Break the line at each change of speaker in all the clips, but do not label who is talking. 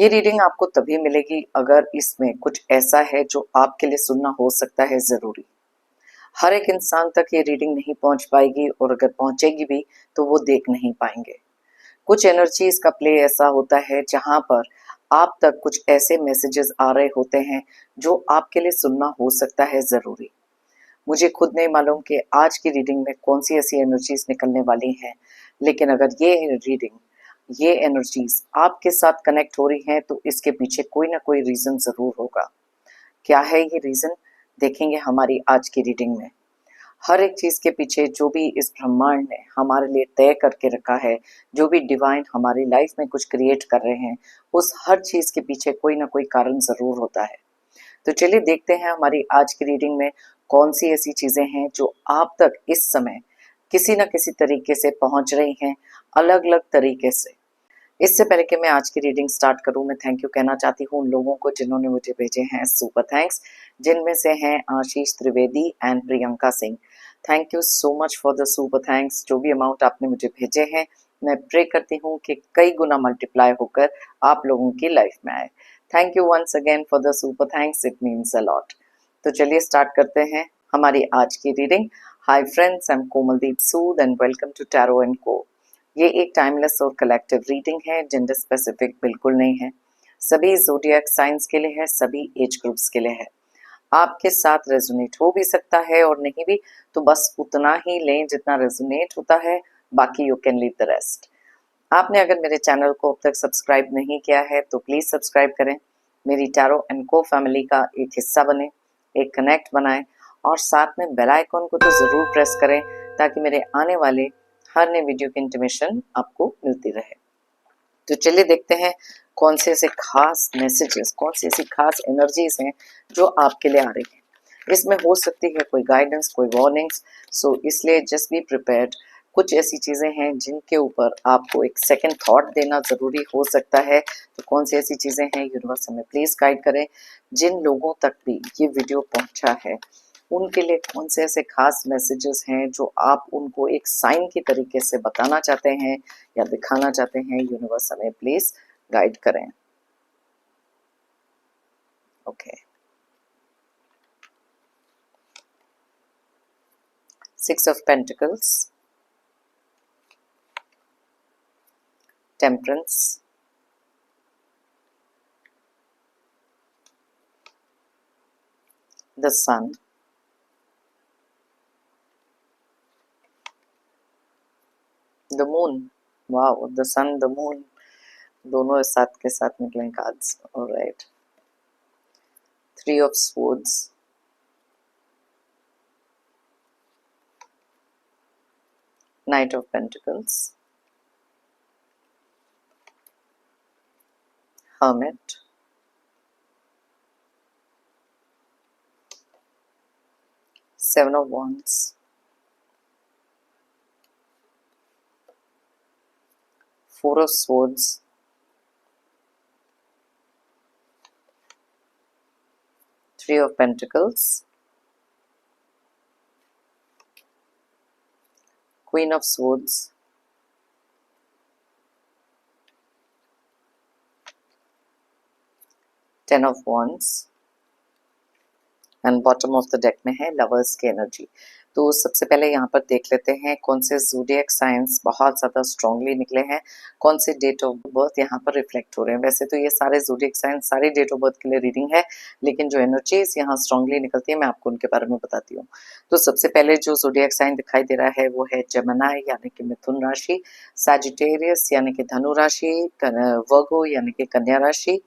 ये रीडिंग आपको तभी मिलेगी अगर इसमें कुछ ऐसा है जो आपके लिए सुनना हो सकता है ज़रूरी। हर एक इंसान तक ये रीडिंग नहीं पहुंच पाएगी और अगर पहुंचेगी भी तो वो देख नहीं पाएंगे। कुछ एनर्जीज का प्ले ऐसा होता है जहां पर आप तक कुछ ऐसे मैसेजेस आ रहे होते हैं जो आपके लिए सुनना हो सकता है ज़रूरी। मुझे खुद नहीं मालूम कि आज की रीडिंग में कौन सी ऐसी एनर्जीज निकलने वाली हैं, लेकिन अगर ये रीडिंग, ये एनर्जीज आपके साथ कनेक्ट हो रही हैं तो इसके पीछे कोई ना कोई रीजन जरूर होगा। क्या है ये रीजन, देखेंगे हमारी आज की रीडिंग में। हर एक चीज के पीछे जो भी इस ब्रह्मांड ने हमारे लिए तय करके रखा है, जो भी डिवाइन हमारी लाइफ में कुछ क्रिएट कर रहे हैं, उस हर चीज के पीछे कोई ना कोई कारण जरूर होता है। तो चलिए देखते हैं हमारी आज की रीडिंग में कौन सी ऐसी चीजें हैं जो आप तक इस समय किसी न किसी तरीके से पहुंच रही हैं, अलग अलग तरीके से। इससे पहले कि मैं आज की रीडिंग स्टार्ट करूं, मैं थैंक यू कहना चाहती हूँ उन लोगों को जिन्होंने मुझे भेजे हैं सुपर थैंक्स, जिनमें से हैं Ashish Trivedi and Priyanka Singh. Thank you so much for the super thanks. जो भी अमाउंट आपने मुझे भेजे हैं, मैं प्रे करती हूँ कि कई गुना मल्टीप्लाई होकर आप लोगों की लाइफ में आए। Thank you once again for the super thanks, it means a lot. तो चलिए स्टार्ट करते हैं हमारी आज की reading. Hi friends, I am Komaldeep Sood and welcome to tarot and co. ये एक टाइमलेस और कलेक्टिव रीडिंग है, जेंडर स्पेसिफिक बिल्कुल नहीं है। सभी ज़ोडिएक साइंस के लिए है, सभी एज ग्रुप्स के लिए है। आपके साथ रेजोनेट हो भी सकता है और नहीं भी, तो बस उतना ही लें जितना रेजोनेट होता है, बाकी you can leave the rest. आपने अगर मेरे चैनल को अब तक सब्सक्राइब नहीं किया है तो प्लीज़ सब्सक्राइब करें, मेरी टैरो एंड को फैमिली का एक हिस्सा बने, एक कनेक्ट बनाएं और साथ में बेल आइकॉन को तो ज़रूर प्रेस करें ताकि मेरे आने वाले हर नए वीडियो की इंटीमेशन आपको मिलती रहे। तो चलिए देखते हैं कौन से ऐसे खास मैसेजेस, कौन सी ऐसी खास एनर्जीज हैं जो आपके लिए आ रही हैं। इसमें हो सकती है कोई गाइडेंस, कोई वार्निंग्स, सो इसलिए जस्ट बी प्रिपेयर्ड। कुछ ऐसी चीज़ें हैं जिनके ऊपर आपको एक सेकंड थॉट देना ज़रूरी हो सकता है। तो कौन सी ऐसी चीज़ें हैं, यूनिवर्स हमें प्लीज़ गाइड करें। जिन लोगों तक भी ये वीडियो पहुंचा है उनके लिए कौन से ऐसे खास मैसेजेस हैं जो आप उनको एक साइन की तरीके से बताना चाहते हैं या दिखाना चाहते हैं, यूनिवर्स हमें प्लीज गाइड करें। Okay, 6 of Pentacles, Temperance, the Sun, the Moon। Wow, the Sun, the Moon दोनों साथ के साथ निकले cards. Alright, 3 of Swords, Knight of Pentacles, Hermit, Seven of Wands, 4 of Swords, Three of Pentacles, Queen of Swords, Ten of Wands and bottom of the deck में है lovers की energy. तो सबसे पहले यहाँ पर देख लेते हैं कौन से ज़ोडिएक साइंस बहुत ज़्यादा स्ट्रांगली निकले हैं, कौन से डेट ऑफ बर्थ यहाँ पर रिफ्लेक्ट हो रहे हैं। वैसे तो ये सारे ज़ोडिएक साइंस सारे डेट ऑफ बर्थ के लिए रीडिंग है, लेकिन जो एनर्जीज यहाँ स्ट्रांगली निकलती है मैं आपको उनके बारे में बताती हूँ। तो सबसे पहले जो ज़ोडिएक साइन दिखाई दे रहा है वो है जेमिनी यानी कि मिथुन राशि, सैजिटेरियस यानी कि धनु राशि, वर्गो यानी कि कन्या राशि,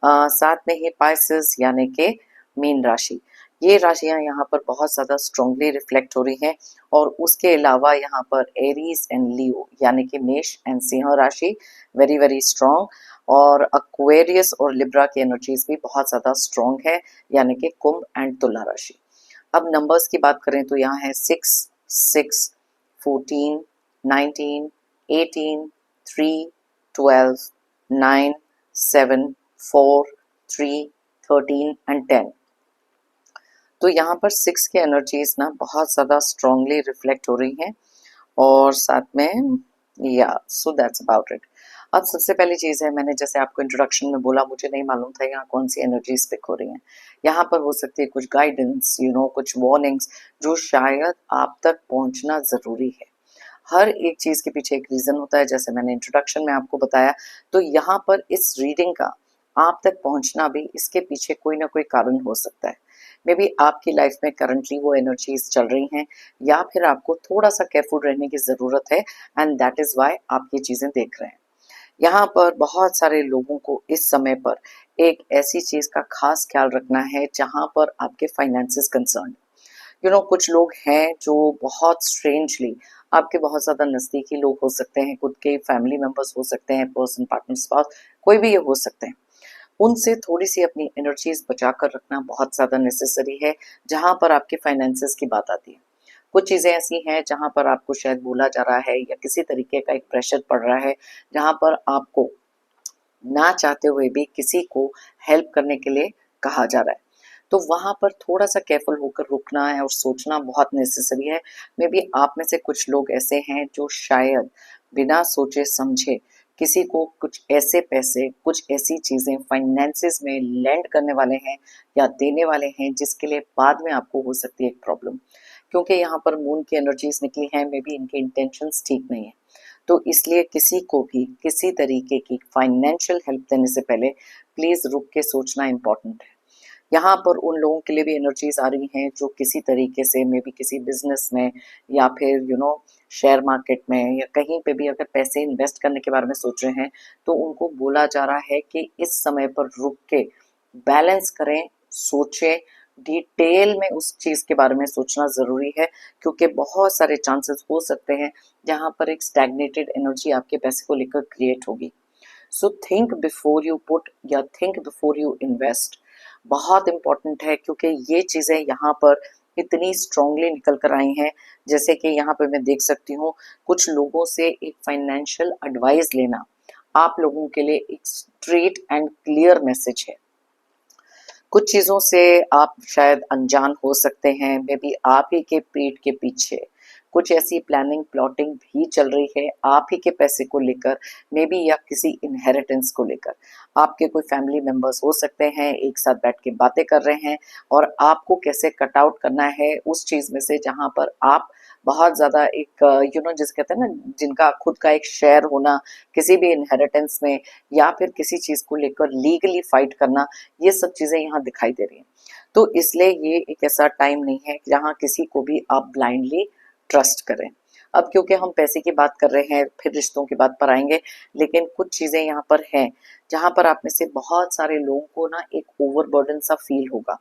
साथ में ही पाइसेस यानी कि मीन राशि। ये राशियां यहाँ पर बहुत ज़्यादा स्ट्रांगली रिफ्लेक्ट हो रही हैं। और उसके अलावा यहाँ पर एरीज एंड लियो यानी कि मेष एंड सिंह राशि वेरी वेरी स्ट्रांग, और एक्वेरियस और लिब्रा की एनर्जीज भी बहुत ज़्यादा स्ट्रांग है यानी कि कुंभ एंड तुला राशि। अब नंबर्स की बात करें तो यहाँ है 6, 6, 14, 19, 18, 3, 12, 9, 7, 4, 3, 13 एंड 10। तो यहाँ पर 6 की एनर्जीज ना बहुत ज़्यादा स्ट्रांगली रिफ्लेक्ट हो रही हैं और साथ में या सो दैट्स अबाउट इट। अब सबसे पहली चीज़ है, मैंने जैसे आपको इंट्रोडक्शन में बोला, मुझे नहीं मालूम था यहाँ कौन सी एनर्जीज पिक हो रही हैं। यहाँ पर हो सकती है कुछ गाइडेंस, कुछ वार्निंग्स जो शायद आप तक पहुँचना ज़रूरी है। हर एक चीज़ के पीछे एक रीज़न होता है, जैसे मैंने इंट्रोडक्शन में आपको बताया। तो यहाँ पर इस रीडिंग का आप तक पहुँचना भी, इसके पीछे कोई ना कोई कारण हो सकता है। मे बी आपकी लाइफ में करंटली वो एनर्जीज चल रही हैं, या फिर आपको थोड़ा सा केयरफुल रहने की ज़रूरत है, एंड दैट इज़ वाई आप ये चीज़ें देख रहे हैं। यहाँ पर बहुत सारे लोगों को इस समय पर एक ऐसी चीज़ का खास ख्याल रखना है जहाँ पर आपके फाइनेंसेस कंसर्न। कुछ लोग हैं जो बहुत स्ट्रेंजली आपके बहुत ज़्यादा नज़दीकी लोग हो सकते हैं, खुद के फैमिली मेंबर्स हो सकते हैं, पर्सन, पार्टनर, स्पाउस, कोई भी ये हो सकते हैं। उनसे थोड़ी-सी अपनी एनर्जीज़ बचा कर रखना बहुत ज़्यादा नेसेसरी है, जहाँ पर आपके फाइनेंसेस की बात आती है। कुछ चीज़ें ऐसी हैं जहाँ पर आपको शायद बोला जा रहा है, या किसी तरीके का एक प्रेशर पड़ रहा है, जहाँ पर आपको ना चाहते हुए भी किसी को हेल्प करने के लिए कहा जा रहा है। तो वहाँ पर थोड़ा-सा केयरफुल होकर रुकना है और सोचना बहुत नेसेसरी है। मे बी आप में से कुछ लोग ऐसे हैं जो शायद बिना सोचे-समझे किसी को कुछ ऐसे पैसे, कुछ ऐसी चीज़ें फाइनेंसेस में लैंड करने वाले हैं या देने वाले हैं, जिसके लिए बाद में आपको हो सकती है एक प्रॉब्लम। क्योंकि यहाँ पर मून की एनर्जीज़ निकली हैं, मे बी इनके इंटेंशंस ठीक नहीं है। तो इसलिए किसी को भी किसी तरीके की फाइनेंशियल हेल्प देने से पहले प्लीज़ रुक के सोचना इम्पॉर्टेंट है। यहाँ पर उन लोगों के लिए भी एनर्जीज आ रही हैं जो किसी तरीके से मे बी किसी बिजनेस में, या फिर शेयर मार्केट में, या कहीं पे भी अगर पैसे इन्वेस्ट करने के बारे में सोच रहे हैं, तो उनको बोला जा रहा है कि इस समय पर रुक के बैलेंस करें, सोचें, डिटेल में उस चीज़ के बारे में सोचना ज़रूरी है, क्योंकि बहुत सारे चांसेस हो सकते हैं जहाँ पर एक स्टैग्नेटेड एनर्जी आपके पैसे को लेकर क्रिएट होगी। So think before you put, या थिंक बिफोर यू इन्वेस्ट, बहुत इंपॉर्टेंट है, क्योंकि ये चीज़ें यहाँ पर इतनी स्ट्रांगली निकल कर आई हैं। जैसे कि यहाँ पर मैं देख सकती हूँ, कुछ लोगों से एक फाइनेंशियल एडवाइस लेना आप लोगों के लिए एक स्ट्रेट एंड क्लियर मैसेज है। कुछ चीज़ों से आप शायद अनजान हो सकते हैं, मे बी आप ही के पीठ के पीछे कुछ ऐसी प्लानिंग, प्लॉटिंग भी चल रही है आप ही के पैसे को लेकर, मे बी, या किसी इनहेरिटेंस को लेकर। आपके कोई फैमिली मेंबर्स हो सकते हैं, एक साथ बैठ के बातें कर रहे हैं, और आपको कैसे कट आउट करना है उस चीज़ में से जहाँ पर आप बहुत ज़्यादा एक जिसे कहते हैं ना, जिनका खुद का एक शेयर होना किसी भी इनहेरिटेंस में, या फिर किसी चीज़ को लेकर लीगली फाइट करना, ये सब चीज़ें यहाँ दिखाई दे रही हैं। तो इसलिए ये एक ऐसा टाइम नहीं है जहाँ किसी को भी आप ब्लाइंडली ट्रस्ट करें। अब क्योंकि हम पैसे की बात कर रहे हैं, फिर रिश्तों की बात पर आएंगे, लेकिन कुछ चीज़ें यहाँ पर हैं जहाँ पर आप में से बहुत सारे लोगों को ना एक ओवरबर्डन सा फील होगा।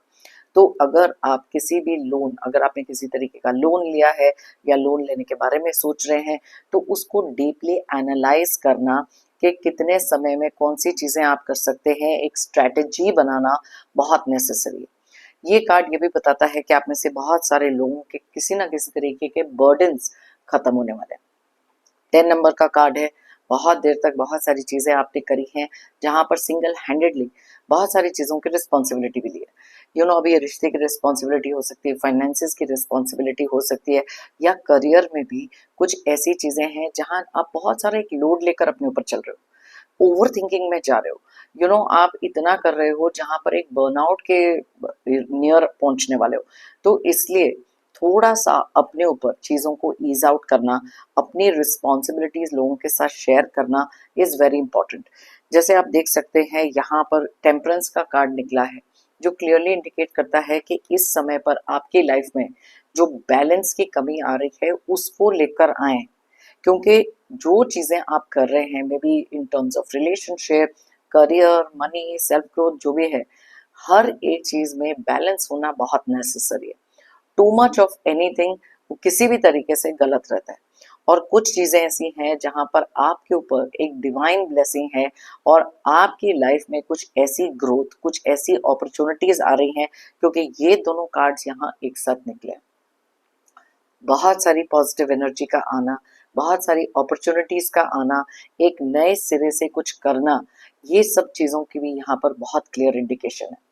तो अगर आप किसी भी लोन, अगर आपने किसी तरीके का लोन लिया है, या लोन लेने के बारे में सोच रहे हैं, तो उसको डीपली एनालाइज करना कि कितने समय में कौन सी चीज़ें आप कर सकते हैं, एक स्ट्रैटेजी बनाना बहुत नेसेसरी है। ये कार्ड ये भी बताता है कि आप में से बहुत सारे लोगों के किसी ना किसी तरीके के बर्डन्स खत्म होने वाले हैं। 10 नंबर का कार्ड है। बहुत देर तक बहुत सारी चीज़ें आपने करी हैं, जहाँ पर सिंगल हैंडेडली बहुत सारी चीज़ों की रिस्पॉन्सिबिलिटी भी ली है। अभी ये रिश्ते की रिस्पॉन्सिबिलिटी हो सकती है, फाइनेंसेस की रिस्पॉन्सिबिलिटी हो सकती है, या करियर में भी कुछ ऐसी चीज़ें हैं जहाँ आप बहुत सारा एक लोड लेकर अपने ऊपर चल रहे हो, ओवर थिंकिंग में जा रहे हो। आप इतना कर रहे हो जहाँ पर एक बर्नआउट के नियर पहुँचने वाले हो। तो इसलिए थोड़ा सा अपने ऊपर चीज़ों को ईज आउट करना, अपनी रिस्पॉन्सिबिलिटीज लोगों के साथ शेयर करना इज़ वेरी इंपॉर्टेंट। जैसे आप देख सकते हैं यहाँ पर टेम्परेंस का कार्ड निकला है, जो क्लियरली इंडिकेट करता है कि इस समय पर आपकी लाइफ में जो बैलेंस की कमी आ रही है उसको लेकर आए, क्योंकि जो चीज़ें आप कर रहे हैं, may be in terms of relationship, career, money, self growth, जो भी है, हर एक चीज़ में बैलेंस होना बहुत नेसेसरी है। टू मच ऑफ एनीथिंग वो किसी भी तरीके से गलत रहता है। और कुछ चीज़ें ऐसी हैं जहाँ पर आपके ऊपर एक डिवाइन ब्लेसिंग है, और आपकी लाइफ में कुछ ऐसी ग्रोथ, कुछ ऐसी अपॉर्चुनिटीज आ रही हैं, क्योंकि ये दोनों कार्ड्स यहाँ एक साथ निकले। बहुत सारी पॉजिटिव एनर्जी का आना, बहुत सारी अपॉर्चुनिटीज का आना, एक नए सिरे से कुछ करना, ये सब चीज़ों की भी यहाँ पर बहुत क्लियर इंडिकेशन है।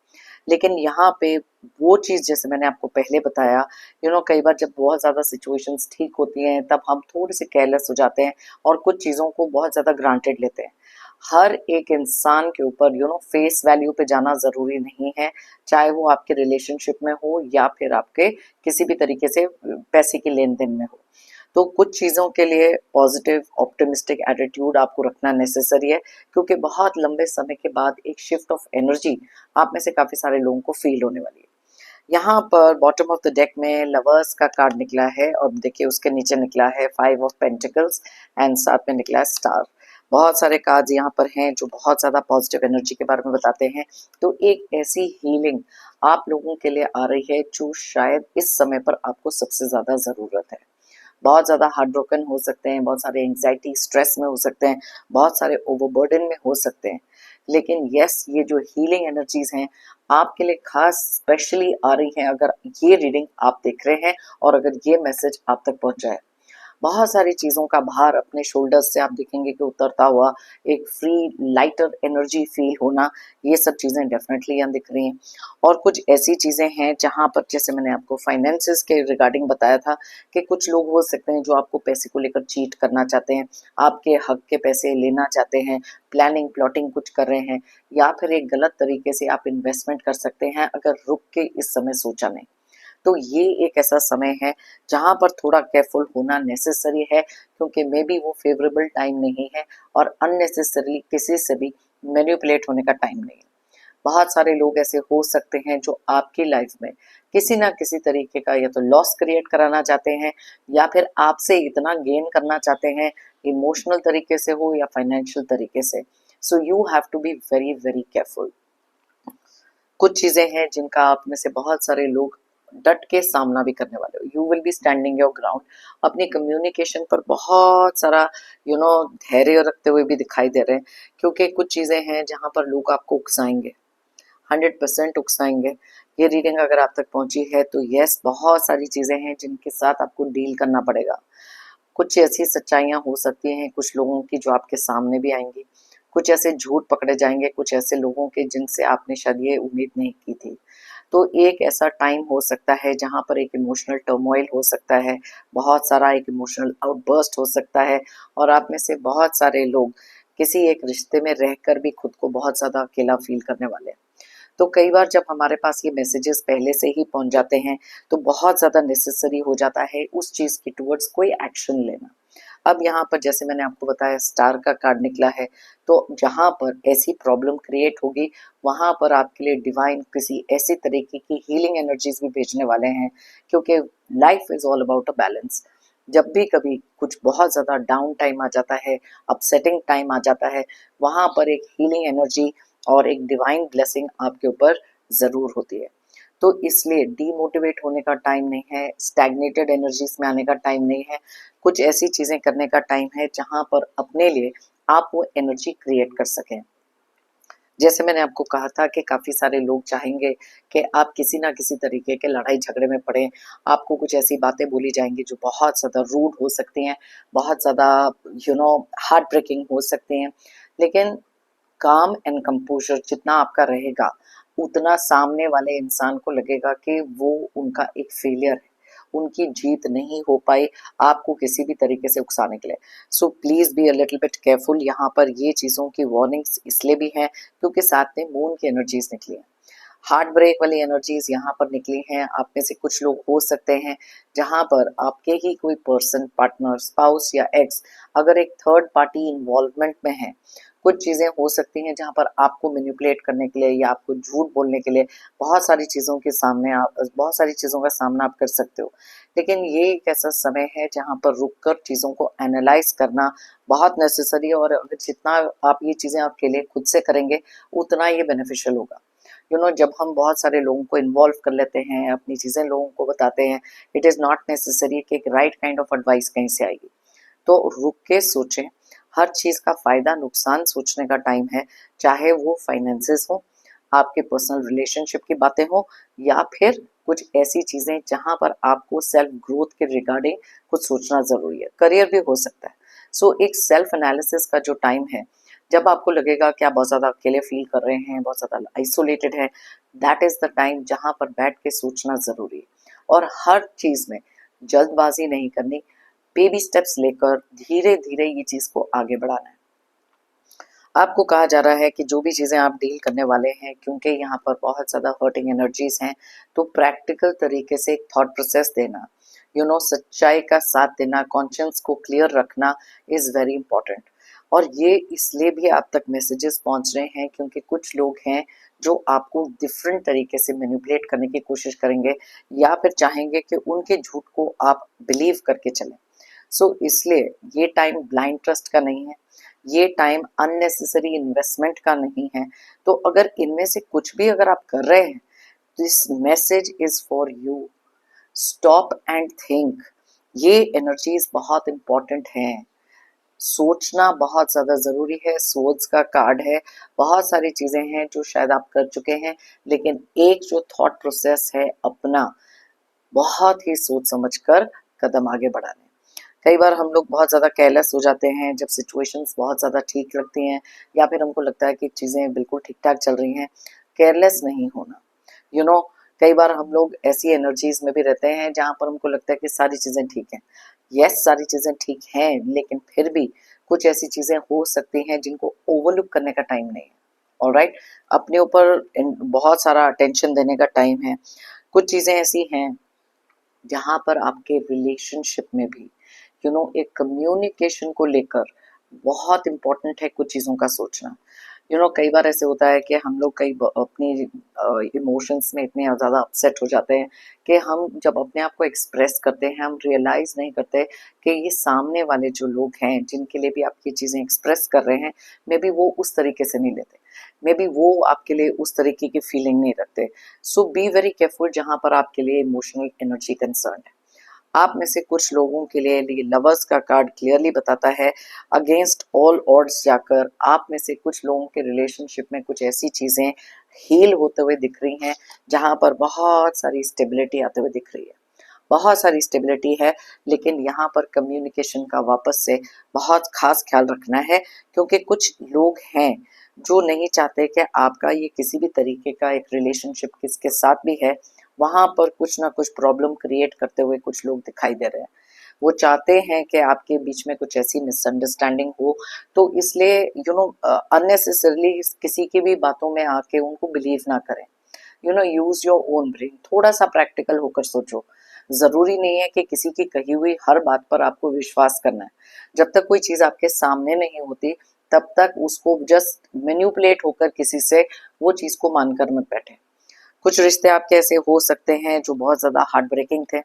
लेकिन यहाँ पे वो चीज़, जैसे मैंने आपको पहले बताया, कई बार जब बहुत ज़्यादा सिचुएशंस ठीक होती हैं, तब हम थोड़े से केयरलेस हो जाते हैं और कुछ चीज़ों को बहुत ज़्यादा ग्रांटेड लेते हैं। हर एक इंसान के ऊपर फेस वैल्यू पे जाना ज़रूरी नहीं है, चाहे वो आपके रिलेशनशिप में हो या फिर आपके किसी भी तरीके से पैसे की लेन-देन में हो। तो कुछ चीज़ों के लिए पॉजिटिव ऑप्टिमिस्टिक एटीट्यूड आपको रखना नेसेसरी है, क्योंकि बहुत लंबे समय के बाद एक शिफ्ट ऑफ एनर्जी आप में से काफ़ी सारे लोगों को फ़ील होने वाली है। यहाँ पर बॉटम ऑफ द डेक में लवर्स का कार्ड निकला है और देखिए उसके नीचे निकला है 5 ऑफ पेंटिकल्स एंड साथ में निकला है स्टार। बहुत सारे कार्ड्स यहाँ पर हैं जो बहुत ज़्यादा पॉजिटिव एनर्जी के बारे में बताते हैं। तो एक ऐसी हीलिंग आप लोगों के लिए आ रही है जो शायद इस समय पर आपको सबसे ज़्यादा ज़रूरत है। बहुत ज़्यादा हार्ट ब्रोकन हो सकते हैं, बहुत सारे एंग्जाइटी स्ट्रेस में हो सकते हैं, बहुत सारे ओवरबर्डन में हो सकते हैं, लेकिन यस ये जो हीलिंग एनर्जीज हैं आपके लिए खास स्पेशली आ रही हैं अगर ये रीडिंग आप देख रहे हैं और अगर ये मैसेज आप तक पहुंच जाए। बहुत सारी चीज़ों का भार अपने शोल्डर्स से आप देखेंगे कि उतरता हुआ, एक फ्री लाइटर एनर्जी फील होना, ये सब चीज़ें डेफिनेटली यहाँ दिख रही हैं। और कुछ ऐसी चीज़ें हैं जहाँ पर जैसे मैंने आपको फाइनेंसेस के रिगार्डिंग बताया था कि कुछ लोग हो सकते हैं जो आपको पैसे को लेकर चीट करना चाहते हैं, आपके हक के पैसे लेना चाहते हैं, प्लानिंग प्लॉटिंग कुछ कर रहे हैं, या फिर एक गलत तरीके से आप इन्वेस्टमेंट कर सकते हैं अगर रुक के इस समय सोचा नहीं। तो ये एक ऐसा समय है जहाँ पर थोड़ा केयरफुल होना नेसेसरी है, क्योंकि मे बी वो फेवरेबल टाइम नहीं है और अननेसेसरली किसी से भी मैनिपुलेट होने का टाइम नहीं है। बहुत सारे लोग ऐसे हो सकते हैं जो आपकी लाइफ में किसी ना किसी तरीके का या तो लॉस क्रिएट कराना चाहते हैं या फिर आपसे इतना गेन करना चाहते हैं, इमोशनल तरीके से हो या फाइनेंशियल तरीके से। So you have to be very very careful. कुछ चीजें हैं जिनका आप में से बहुत सारे लोग डट के सामना भी करने वाले हो। You will be standing your ground. अपनी कम्युनिकेशन पर बहुत सारा धैर्य रखते हुए भी दिखाई दे रहे हैं, क्योंकि कुछ चीजें हैं जहां पर लोग आपको उकसाएंगे, 100% उकसाएंगे। ये रीडिंग अगर आप तक पहुंची है तो यस बहुत सारी चीजें हैं जिनके साथ आपको डील करना पड़ेगा। कुछ ऐसी सच्चाइयाँ हो सकती हैं कुछ लोगों की जो आपके सामने भी आएँगी, कुछ ऐसे झूठ पकड़े जाएँगे कुछ ऐसे लोगों के जिनसे आपने शायद ये उम्मीद नहीं की थी। तो एक ऐसा टाइम हो सकता है जहाँ पर एक इमोशनल टर्मोइल हो सकता है, बहुत सारा एक इमोशनल आउटबर्स्ट हो सकता है और आप में से बहुत सारे लोग किसी एक रिश्ते में रहकर भी खुद को बहुत ज़्यादा अकेला फ़ील करने वाले हैं। तो कई बार जब हमारे पास ये मैसेजेस पहले से ही पहुंच जाते हैं तो बहुत ज़्यादा नेसेसरी हो जाता है उस चीज़ की टुवर्ड्स कोई एक्शन लेना। अब यहाँ पर जैसे मैंने आपको बताया स्टार का कार्ड निकला है, तो जहाँ पर ऐसी प्रॉब्लम क्रिएट होगी वहाँ पर आपके लिए डिवाइन किसी ऐसी तरीके की हीलिंग एनर्जीज भी भेजने वाले हैं, क्योंकि life is all about a balance. जब भी कभी कुछ बहुत ज़्यादा डाउन टाइम आ जाता है, अपसेटिंग टाइम आ जाता है, वहाँ पर एक हीलिंग एनर्जी और एक डिवाइन ब्लेसिंग आपके ऊपर ज़रूर होती है। तो इसलिए डीमोटिवेट होने का टाइम नहीं है, स्टैग्नेटेड एनर्जीज में आने का टाइम नहीं है, कुछ ऐसी चीज़ें करने का टाइम है जहाँ पर अपने लिए आप वो एनर्जी क्रिएट कर सकें। जैसे मैंने आपको कहा था कि काफ़ी सारे लोग चाहेंगे कि आप किसी ना किसी तरीके के लड़ाई झगड़े में पड़ें, आपको कुछ ऐसी बातें बोली जाएँगी जो बहुत ज़्यादा रूड हो सकती हैं, बहुत ज़्यादा हार्ट ब्रेकिंग हो सकती हैं। लेकिन काम एंड कंपोज़र जितना आपका रहेगा, उतना सामने वाले इंसान को लगेगा कि वो उनका एक फेलियर है, उनकी जीत नहीं हो पाई आपको किसी भी तरीके से उकसाने के लिए। So please be a little bit careful. यहाँ पर ये चीज़ों की वार्निंग्स इसलिए भी हैं क्योंकि साथ में मून की एनर्जीज़ निकली हैं। हार्ट ब्रेक वाली एनर्जीज यहाँ पर निकली हैं। आप में से कुछ लोग हो सकते हैं जहाँ पर आपके ही कोई पर्सन, पार्टनर, स्पाउस या एक्स अगर एक थर्ड पार्टी इन्वॉल्वमेंट में है, कुछ चीज़ें हो सकती हैं जहाँ पर आपको मैनिपुलेट करने के लिए या आपको झूठ बोलने के लिए बहुत सारी चीज़ों का सामना आप कर सकते हो। लेकिन ये एक ऐसा समय है जहाँ पर रुक कर चीज़ों को एनालाइज करना बहुत नेसेसरी है और अगर जितना आप ये चीज़ें अकेले खुद से करेंगे उतना ये बेनिफिशियल होगा। जब हम बहुत सारे लोगों को इन्वॉल्व कर लेते हैं, अपनी चीज़ें लोगों को बताते हैं, इट इज़ नॉट नेसेसरी कि एक राइट काइंड ऑफ एडवाइस कहीं से आएगी। तो रुक के सोचें, हर चीज़ का फ़ायदा नुकसान सोचने का टाइम है, चाहे वो फाइनेंसेस हो, आपके पर्सनल रिलेशनशिप की बातें हो या फिर कुछ ऐसी चीज़ें जहाँ पर आपको सेल्फ ग्रोथ के रिगार्डिंग कुछ सोचना ज़रूरी है, करियर भी हो सकता है। सो एक सेल्फ एनालिसिस का जो टाइम है, जब आपको लगेगा कि आप बहुत ज़्यादा अकेले फील कर रहे हैं, बहुत ज़्यादा आइसोलेटेड हैं, दैट इज़ द टाइम जहाँ पर बैठ के सोचना ज़रूरी है और हर चीज़ में जल्दबाजी नहीं करनी, बेबी स्टेप्स लेकर धीरे-धीरे ये चीज़ को आगे बढ़ाना है। आपको कहा जा रहा है कि जो भी चीज़ें आप डील करने वाले हैं, क्योंकि यहाँ पर बहुत ज़्यादा हर्टिंग एनर्जीज हैं, तो प्रैक्टिकल तरीके से एक थॉट प्रोसेस देना, सच्चाई का साथ देना, कॉन्शियंस को क्लियर रखना इज़ वेरी इंपॉर्टेंट। और ये इसलिए भी आप तक मैसेजेस पहुंच रहे हैं क्योंकि कुछ लोग हैं जो आपको डिफरेंट तरीके से मैनिपुलेट करने की कोशिश करेंगे, या फिर चाहेंगे कि उनके झूठ को आप बिलीव करके चलें। इसलिए ये टाइम ब्लाइंड ट्रस्ट का नहीं है, ये टाइम अननेसेसरी इन्वेस्टमेंट का नहीं है। तो अगर इनमें से कुछ भी अगर आप कर रहे हैं, this message is for you. Stop and think. ये एनर्जीज बहुत इंपॉर्टेंट हैं। सोचना बहुत ज़्यादा ज़रूरी है। सोच का कार्ड है। बहुत सारी चीज़ें हैं जो शायद आप कर चुके हैं, लेकिन एक जो थॉट प्रोसेस है अपना, बहुत ही सोच समझ कर कदम आगे बढ़ाने। कई बार हम लोग बहुत ज़्यादा केयरलेस हो जाते हैं जब सिचुएशंस बहुत ज़्यादा ठीक लगती हैं, या फिर हमको लगता है कि चीज़ें बिल्कुल ठीक ठाक चल रही हैं। केयरलेस नहीं होना। यू नो कई बार हम लोग ऐसी एनर्जीज में भी रहते हैं जहाँ पर हमको लगता है कि सारी चीज़ें ठीक हैं। यस, सारी चीज़ें ठीक हैं, लेकिन फिर भी कुछ ऐसी चीज़ें हो सकती हैं जिनको ओवरलुक करने का टाइम नहीं है। ऑलराइट, अपने ऊपर बहुत सारा अटेंशन देने का टाइम है। कुछ चीज़ें ऐसी हैं जहाँ पर आपके रिलेशनशिप में भी एक कम्युनिकेशन को लेकर बहुत इंपॉर्टेंट है कुछ चीज़ों का सोचना। कई बार ऐसे होता है कि हम लोग अपनी इमोशंस में इतने ज़्यादा अपसेट हो जाते हैं कि हम जब अपने आप को एक्सप्रेस करते हैं, हम रियलाइज़ नहीं करते कि ये सामने वाले जो लोग हैं जिनके लिए भी आप ये चीज़ें एक्सप्रेस कर रहे हैं, मे बी वो उस तरीके से नहीं लेते, मे बी वो आपके लिए उस तरीके की फीलिंग नहीं रखते। सो बी वेरी केयरफुल जहाँ पर आपके लिए इमोशनल एनर्जी कंसर्न है। आप में से कुछ लोगों के लिए लवर्स का कार्ड क्लियरली बताता है अगेंस्ट ऑल ऑड्स जाकर आप में से कुछ लोगों के रिलेशनशिप में कुछ ऐसी चीज़ें हील होते हुए दिख रही हैं जहां पर बहुत सारी स्टेबिलिटी आते हुए दिख रही है। बहुत सारी स्टेबिलिटी है, लेकिन यहाँ पर कम्युनिकेशन का वापस से बहुत खास ख्याल रखना है, क्योंकि कुछ लोग हैं जो नहीं चाहते कि आपका ये किसी भी तरीके का एक रिलेशनशिप किसके साथ भी है वहां पर कुछ ना कुछ प्रॉब्लम क्रिएट करते हुए कुछ लोग दिखाई दे रहे हैं। वो चाहते हैं कि आपके बीच में कुछ ऐसी मिसअंडरस्टैंडिंग हो, तो इसलिए अननेसेसरली किसी की भी बातों में आके उनको बिलीव ना करें। यूज योर ओन ब्रेन, थोड़ा सा प्रैक्टिकल होकर सोचो। जरूरी नहीं है कि किसी की कही हुई हर बात पर आपको विश्वास करना है। जब तक कोई चीज आपके सामने नहीं होती तब तक उसको जस्ट मैनिपुलेट होकर किसी से वो चीज को मानकर मत बैठे। कुछ रिश्ते आपके ऐसे हो सकते हैं जो बहुत ज़्यादा हार्ट ब्रेकिंग थे,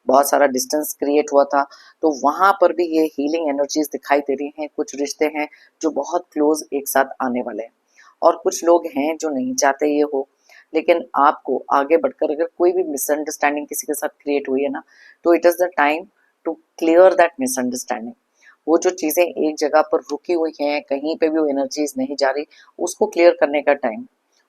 बहुत सारा डिस्टेंस क्रिएट हुआ था, तो वहाँ पर भी ये हीलिंग एनर्जीज दिखाई दे रही हैं। कुछ रिश्ते हैं जो बहुत क्लोज एक साथ आने वाले हैं, और कुछ लोग हैं जो नहीं चाहते ये हो, लेकिन आपको आगे बढ़कर अगर कोई भी मिसअंडरस्टैंडिंग किसी के साथ क्रिएट हुई है ना, तो it is the time to clear that misunderstanding. वो जो चीज़ें एक जगह पर रुकी हुई हैं, कहीं पे भी वो एनर्जीज नहीं जा रही, उसको क्लियर करने का टाइम।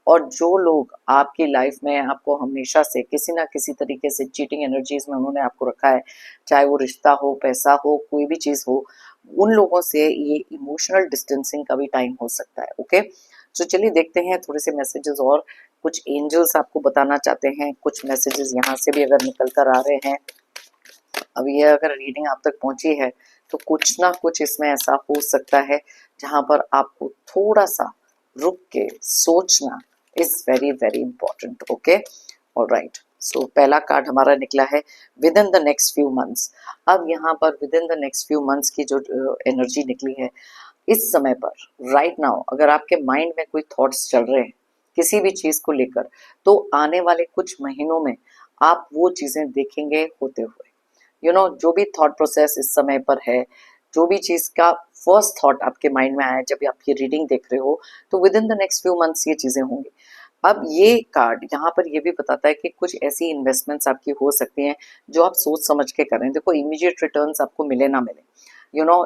और जो लोग आपकी लाइफ में आपको हमेशा से किसी ना किसी तरीके से चीटिंग एनर्जीज में उन्होंने आपको रखा है, चाहे वो रिश्ता हो, पैसा हो, कोई भी चीज हो, उन लोगों से ये इमोशनल डिस्टेंसिंग का भी टाइम हो सकता है। ओके, तो चलिए देखते हैं थोड़े से मैसेजेस, और कुछ एंजल्स आपको बताना चाहते हैं। कुछ मैसेजेस यहाँ से भी अगर निकल कर आ रहे हैं, अब ये अगर रीडिंग आप तक पहुंची है तो कुछ ना कुछ इसमें ऐसा हो सकता है जहां पर आपको थोड़ा सा रुक के सोचना is very very important. Okay, alright. So पहला कार्ड हमारा निकला है within the next few months. अब यहाँ पर within the next few months की जो एनर्जी निकली है, इस समय पर राइट नाउ अगर आपके माइंड में कोई थॉट्स चल रहे हैं किसी भी चीज को लेकर, तो आने वाले कुछ महीनों में आप वो चीजें देखेंगे होते हुए। जो भी थॉट प्रोसेस इस समय पर है, जो भी चीज का फर्स्ट थॉट आपके माइंड में आया जब आप ये रीडिंग देख रहे हो, तो with in the next few months ये चीजें होंगी। अब ये कार्ड यहाँ पर ये भी बताता है कि कुछ ऐसी इन्वेस्टमेंट्स आपकी हो सकती हैं जो आप सोच समझ के करें। देखो, इमीडिएट रिटर्न्स आपको मिले ना मिले,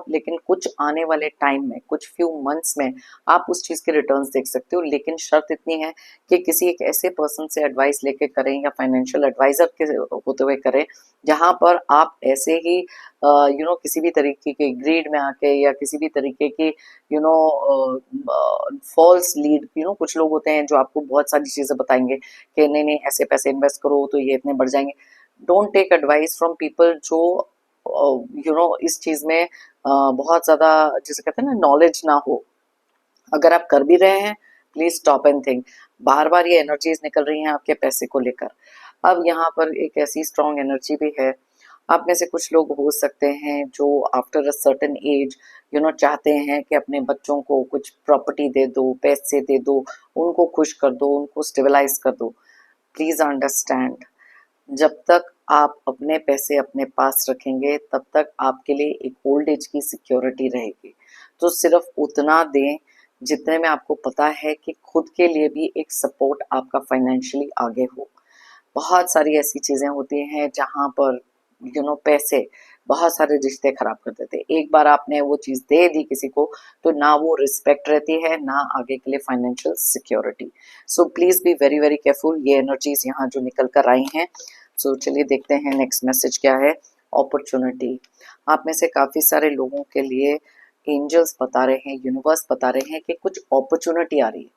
लेकिन कुछ आने वाले टाइम में, कुछ फ्यू मंथ्स में आप उस चीज के रिटर्न्स देख सकते हो, लेकिन शर्त इतनी है कि किसी एक ऐसे पर्सन से एडवाइस लेके करें या फाइनेंशियल एडवाइजर के होते हुए करें जहां पर आप ऐसे ही किसी भी तरीके के ग्रीड में आके या किसी भी तरीके की फॉल्स लीड, कुछ लोग होते हैं जो आपको बहुत सारी चीजें बताएंगे कि नहीं नहीं ऐसे पैसे इन्वेस्ट करो तो ये इतने बढ़ जाएंगे। Don't take advice from people जो इस चीज में बहुत ज्यादा, जिसे कहते हैं ना, नॉलेज ना हो। अगर आप कर भी रहे हैं, प्लीज स्टॉप एंड थिंक। बार बार ये एनर्जीज निकल रही हैं आपके पैसे को लेकर। अब यहाँ पर एक ऐसी स्ट्रॉन्ग एनर्जी भी है, आप में से कुछ लोग हो सकते हैं जो आफ्टर अ सर्टेन एज चाहते हैं कि अपने बच्चों को कुछ प्रॉपर्टी दे दो, पैसे दे दो, उनको खुश कर दो, उनको स्टेबलाइज कर दो। प्लीज अंडरस्टैंड, जब तक आप अपने पैसे अपने पास रखेंगे तब तक आपके लिए एक ओल्ड एज की सिक्योरिटी रहेगी। तो सिर्फ उतना दें जितने में आपको पता है कि खुद के लिए भी एक सपोर्ट आपका फाइनेंशियली आगे हो। बहुत सारी ऐसी चीजें होती हैं जहां पर पैसे बहुत सारे रिश्ते खराब कर देते हैं। एक बार आपने वो चीज दे दी किसी को तो ना वो रिस्पेक्ट रहती है, ना आगे के लिए financial security. So please be very very careful. ये एनर्जीज यहाँ जो निकल कर आई हैं। सो चलिए देखते हैं नेक्स्ट मैसेज क्या है। अपॉर्चुनिटी, आप में से काफी सारे लोगों के लिए एंजल्स बता रहे हैं, यूनिवर्स बता रहे हैं कि कुछ अपॉर्चुनिटी आ रही है।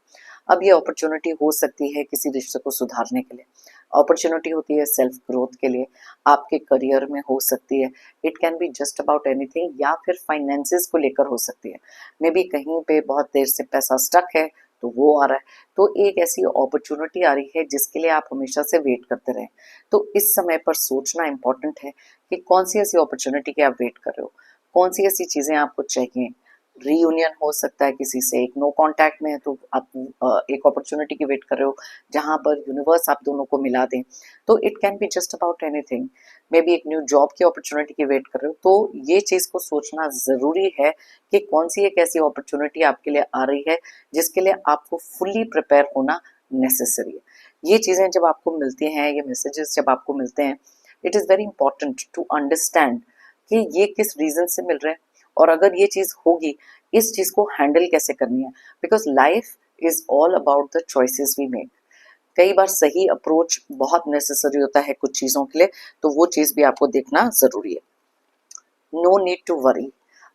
अब ये अपॉर्चुनिटी हो सकती है किसी रिश्ते को सुधारने के लिए, अपॉर्चुनिटी होती है सेल्फ ग्रोथ के लिए, आपके करियर में हो सकती है, it can be just about anything, या फिर फाइनेंसेस को लेकर हो सकती है। मे बी कहीं पे बहुत देर से पैसा स्टक है तो वो आ रहा है। तो एक ऐसी अपॉर्चुनिटी आ रही है जिसके लिए आप हमेशा से वेट करते रहे। तो इस समय पर सोचना इंपॉर्टेंट है कि कौन सी ऐसी अपॉर्चुनिटी की आप वेट कर रहे हो, कौन सी ऐसी चीजें आपको चाहिए। रीयूनियन हो सकता है किसी से, एक नो कांटेक्ट में है तो आप एक अपॉर्चुनिटी की वेट कर रहे हो जहां पर यूनिवर्स आप दोनों को मिला दें। तो it can be just about anything. May be एक न्यू जॉब की अपॉर्चुनिटी की वेट कर रहे हो। तो ये चीज को सोचना जरूरी है कि कौन सी एक ऐसी अपॉर्चुनिटी आपके लिए आ रही है जिसके लिए आपको फुल्ली प्रिपेयर होना नेसेसरी है। ये चीजें जब आपको मिलती हैं, ये मैसेजेस जब आपको मिलते हैं, it is very important to understand कि ये किस रीजन से मिल रहे हैं, और अगर ये चीज होगी इस चीज को हैंडल कैसे करनी है। Because life is all about the choices we make. कई बार सही अप्रोच बहुत नेसेसरी होता है कुछ चीजों के लिए, तो वो चीज भी आपको देखना जरूरी है। नो नीड टू वरी,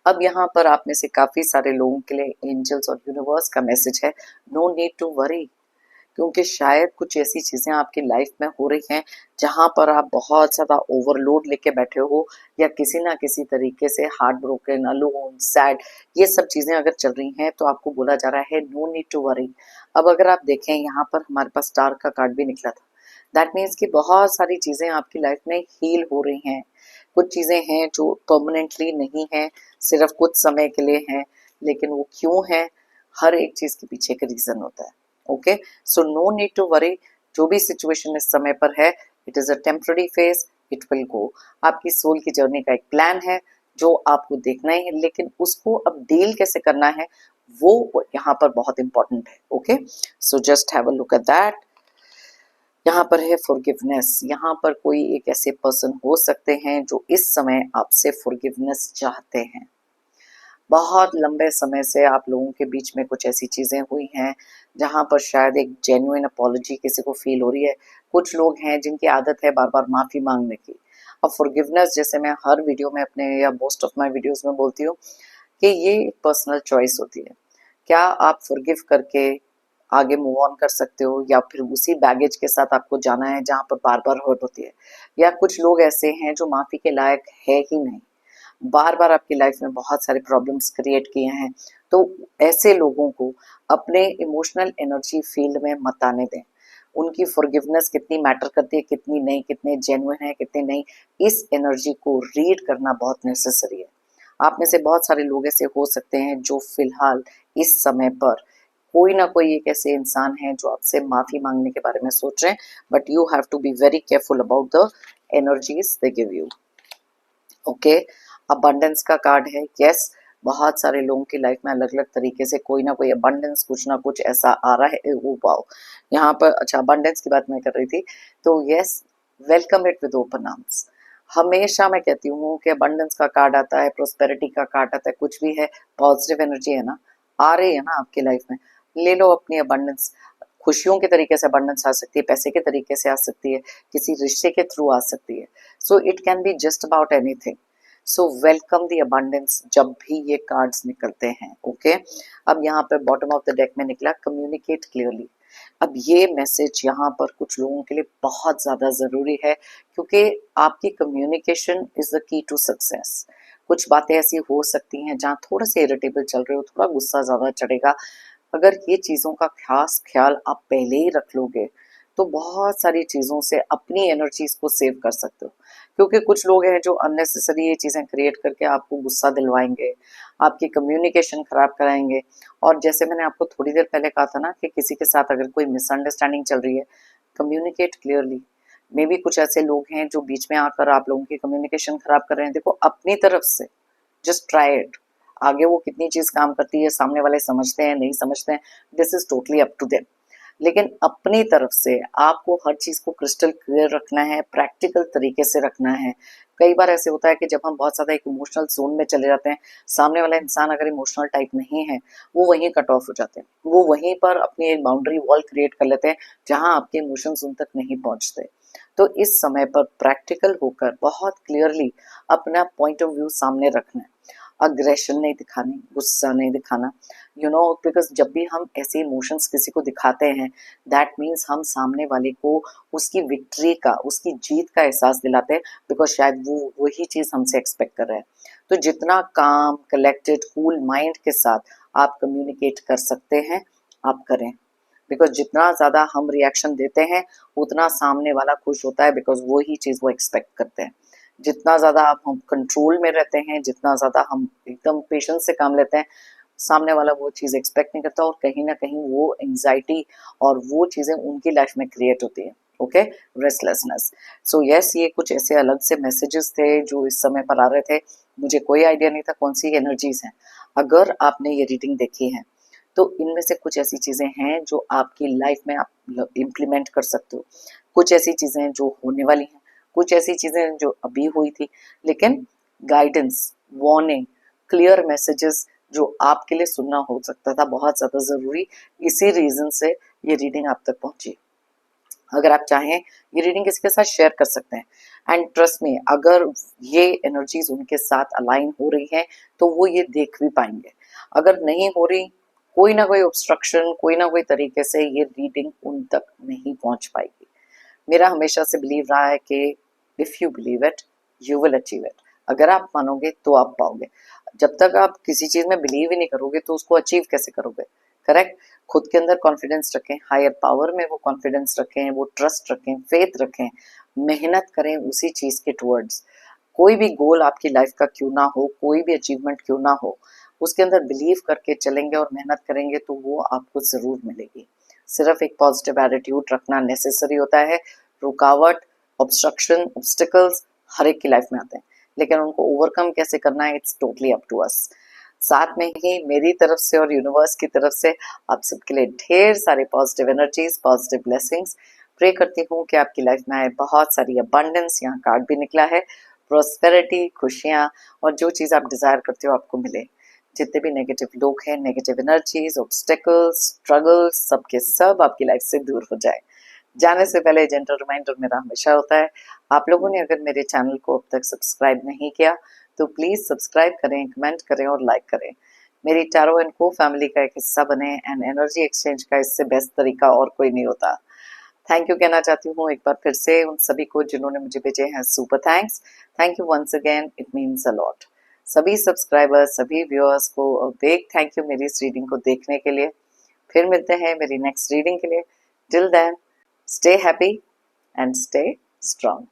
अब यहाँ पर आप में से काफी सारे लोगों के लिए एंजल्स और यूनिवर्स का मैसेज है, नो नीड टू वरी। क्योंकि शायद कुछ ऐसी चीजें आपकी लाइफ में हो रही हैं जहां पर आप बहुत ज्यादा ओवरलोड लेके बैठे हो, या किसी ना किसी तरीके से हार्ट ब्रोकन, अलोन, सैड, ये सब चीजें अगर चल रही हैं तो आपको बोला जा रहा है नो नीड टू वरी। अब अगर आप देखें यहाँ पर हमारे पास स्टार का कार्ड भी निकला था, दैट मीन्स कि बहुत सारी चीजें आपकी लाइफ में हील हो रही हैं। कुछ चीजें हैं जो परमानेंटली नहीं है, सिर्फ कुछ समय के लिए हैं, लेकिन वो क्यों है, हर एक चीज के पीछे का रीजन होता है। Okay, so no need to worry. जो भी सिचुएशन इस समय पर है, it is a temporary phase, it will go. आपकी सोल की जर्नी का एक प्लान है जो आपको देखना ही है, लेकिन उसको अब डील कैसे करना है वो यहाँ पर बहुत इंपॉर्टेंट है। Okay, so just have a look at that. यहाँ पर है फॉरगिवनेस। यहाँ पर कोई एक ऐसे पर्सन हो सकते हैं जो इस समय आपसे फॉरगिवनेस चाहते हैं। बहुत लंबे समय से आप लोगों के बीच में कुछ ऐसी चीजें हुई हैं जहां पर शायद एक जेन्युइन अपॉलजी किसी को फील हो रही है। कुछ लोग हैं जिनकी आदत है बार बार माफी मांगने की। अब फॉरगिवनेस, जैसे मैं हर वीडियो में अपने या मोस्ट ऑफ माय वीडियोस में बोलती हूँ कि ये पर्सनल चॉइस होती है। क्या आप फॉरगिव करके आगे मूव ऑन कर सकते हो, या फिर उसी बैगेज के साथ आपको जाना है जहां पर बार बार हर्ट होती है। या कुछ लोग ऐसे हैं जो माफी के लायक है ही नहीं, बार बार आपकी लाइफ में बहुत सारे प्रॉब्लम्स क्रिएट किए हैं। तो ऐसे लोगों को अपने इमोशनल एनर्जी फील्ड में मत आने दें। उनकी फॉरगिवनेस कितनी मैटर करती है, कितनी नहीं, कितने जेन्युइन है, कितने नहीं, इस एनर्जी को रीड करना बहुत नेसेसरी है। आप में से बहुत सारे लोग ऐसे हो सकते हैं जो फिलहाल इस समय पर कोई ना कोई एक ऐसे इंसान है जो आपसे माफी मांगने के बारे में सोच रहे हैं, but you have to be very careful about the energies they give you. Okay, abundance का कार्ड है। यस, बहुत सारे लोगों की लाइफ में अलग अलग तरीके से कोई ना कोई अबंडेंस, कुछ ना कुछ ऐसा आ रहा है। वो पाओ यहाँ पर, अच्छा अबंडेंस की बात मैं कर रही थी, तो yes, welcome it with open arms. हमेशा मैं कहती हूँ कि अबंडेंस का कार्ड आता है, प्रोस्पेरिटी का कार्ड आता है, कुछ भी है, पॉजिटिव एनर्जी है ना, आ रही है ना आपकी लाइफ में, ले लो अपनी अबंडेंस। खुशियों के तरीके से अबंडेंस आ सकती है, पैसे के तरीके से आ सकती है, किसी रिश्ते के थ्रू आ सकती है। So it can be just about anything. So welcome the abundance जब भी ये कार्ड्स निकलते हैं। ओके, अब यहाँ पर बॉटम ऑफ द डेक में निकला कम्युनिकेट क्लियरली। अब ये मैसेज यहाँ पर कुछ लोगों के लिए बहुत ज्यादा जरूरी है, क्योंकि आपकी communication is the key to success. कुछ बातें ऐसी हो सकती हैं जहाँ थोड़ा सा इरिटेबल चल रहे हो, थोड़ा गुस्सा ज़्यादा चढ़ेगा। अगर ये चीज़ों का खास ख्याल आप पहले ही रख लोगे तो बहुत सारी चीज़ों से अपनी एनर्जीज को सेव कर सकते हो। क्योंकि कुछ लोग हैं जो अननेसेसरी ये चीज़ें क्रिएट करके आपको गुस्सा दिलवाएंगे, आपकी कम्युनिकेशन खराब कराएंगे। और जैसे मैंने आपको थोड़ी देर पहले कहा था ना कि किसी के साथ अगर कोई मिसअंडरस्टैंडिंग चल रही है, कम्युनिकेट क्लियरली। मे बी कुछ ऐसे लोग हैं जो बीच में आकर आप लोगों की कम्युनिकेशन खराब कर रहे हैं। देखो अपनी तरफ से जस्ट ट्राई इट। आगे वो कितनी चीज काम करती है, सामने वाले समझते हैं नहीं समझते हैं, this is totally up to them. लेकिन अपनी तरफ से आपको हर चीज को क्रिस्टल क्लियर रखना है, प्रैक्टिकल तरीके से रखना है। कई बार ऐसे होता है कि जब हम बहुत ज्यादा एक इमोशनल जोन में चले जाते हैं, सामने वाला इंसान अगर इमोशनल टाइप नहीं है, वो वहीं कट ऑफ हो जाते हैं, वो वहीं पर अपनी एक बाउंड्री वॉल क्रिएट कर लेते हैं जहां आपके इमोशंस उन तक नहीं पहुंचते। तो इस समय पर प्रैक्टिकल होकर बहुत क्लियरली अपना पॉइंट ऑफ व्यू सामने रखना है। अग्रेशन नहीं दिखानी, गुस्सा नहीं दिखाना, बिकॉज जब भी हम ऐसे इमोशंस किसी को दिखाते हैं, दैट मीन्स हम सामने वाले को उसकी विक्ट्री का, उसकी जीत का एहसास दिलाते हैं, बिकॉज शायद वो वही चीज हमसे एक्सपेक्ट कर रहे हैं। तो जितना काम, कलेक्टेड, कूल माइंड के साथ आप कम्युनिकेट कर सकते हैं, आप करें। बिकॉज जितना ज्यादा हम रिएक्शन देते हैं, उतना सामने वाला खुश होता है, बिकॉज वो ही चीज वो एक्सपेक्ट करते हैं। जितना ज्यादा आप हम कंट्रोल में रहते हैं, जितना ज्यादा हम एकदम पेशेंस से काम लेते हैं, सामने वाला वो चीज एक्सपेक्ट नहीं करता, और कहीं ना कहीं वो एंजाइटी और वो चीजें उनकी लाइफ में क्रिएट होती है। Okay, restlessness. सो यस, ये कुछ ऐसे अलग से मैसेजेस थे जो इस समय पर आ रहे थे। मुझे कोई आइडिया नहीं था कौन सी एनर्जीज हैं। अगर आपने ये रीडिंग देखी है तो इनमें से कुछ ऐसी चीजें हैं जो आपकी लाइफ में आप इम्प्लीमेंट कर सकते हो, कुछ ऐसी चीजें हैं जो होने वाली हैं, कुछ ऐसी चीजें जो अभी हुई थी। लेकिन गाइडेंस, वार्निंग, क्लियर मैसेजेस जो आपके लिए सुनना हो सकता था बहुत ज्यादा जरूरी, इसी रीजन से ये रीडिंग आप तक पहुंची। अगर आप चाहें ये रीडिंग किसी के साथ शेयर कर सकते हैं। एंड ट्रस्ट में, अगर ये एनर्जीज उनके साथ अलाइन हो रही है तो वो ये देख भी पाएंगे। अगर नहीं हो रही, कोई ना कोई ऑब्स्ट्रक्शन, कोई ना कोई तरीके से ये रीडिंग उन तक नहीं पहुंच पाएगी। मेरा हमेशा से बिलीव रहा है कि if you believe it you will achieve it. अगर आप मानोगे तो आप पाओगे। जब तक आप किसी चीज में बिलीव ही नहीं करोगे तो उसको अचीव कैसे करोगे? करेक्ट। खुद के अंदर कॉन्फिडेंस रखें, हायर पावर में वो कॉन्फिडेंस रखें, वो ट्रस्ट रखें, फेथ रखें, मेहनत करें उसी चीज के टुवर्ड्स। कोई भी गोल आपकी लाइफ का क्यों ना हो, कोई भी अचीवमेंट क्यों ना हो, उसके अंदर बिलीव करके चलेंगे और मेहनत करेंगे तो वो आपको जरूर मिलेगी। सिर्फ एक पॉजिटिव एटीट्यूड रखना नेसेसरी होता है। रुकावट, ऑब्स्ट्रक्शन, ऑब्स्टिकल्स हर एक की लाइफ में आते हैं, लेकिन उनको ओवरकम कैसे करना है, it's totally up to us. साथ में ही मेरी तरफ से और यूनिवर्स की तरफ से आप सबके लिए ढेर सारे positive energies, positive blessings. Pray करती हूँ कि आपकी लाइफ में आए बहुत सारी अबंडेंस, यहाँ कार्ड भी निकला है, प्रोस्पेरिटी, खुशियाँ, और जो चीज़ आप डिजायर करते हो आपको मिले। जितने भी नेगेटिव लोग हैं, नेगेटिव एनर्जीज, ऑब्स्टेकल्स, स्ट्रगल्स, सबके सब आपकी लाइफ से दूर हो जाए। जाने से पहले जेंटल रिमाइंडर मेरा हमेशा होता है, आप लोगों ने अगर मेरे चैनल को अब तक सब्सक्राइब नहीं किया तो प्लीज सब्सक्राइब करें, कमेंट करें और लाइक करें। मेरी टैरो एंड को फैमिली का एक हिस्सा बने। एंड एनर्जी एक्सचेंज का इससे बेस्ट तरीका और कोई नहीं होता। थैंक यू कहना चाहती हूँ एक बार फिर से उन सभी को जिन्होंने मुझे भेजे हैं super thanks. Thank you once again, it means a lot. सभी सब्सक्राइबर्स, सभी व्यूअर्स को बिग थैंक यू मेरी इस रीडिंग को देखने के लिए। फिर मिलते हैं मेरी नेक्स्ट रीडिंग के लिए। Till then, stay happy and stay strong.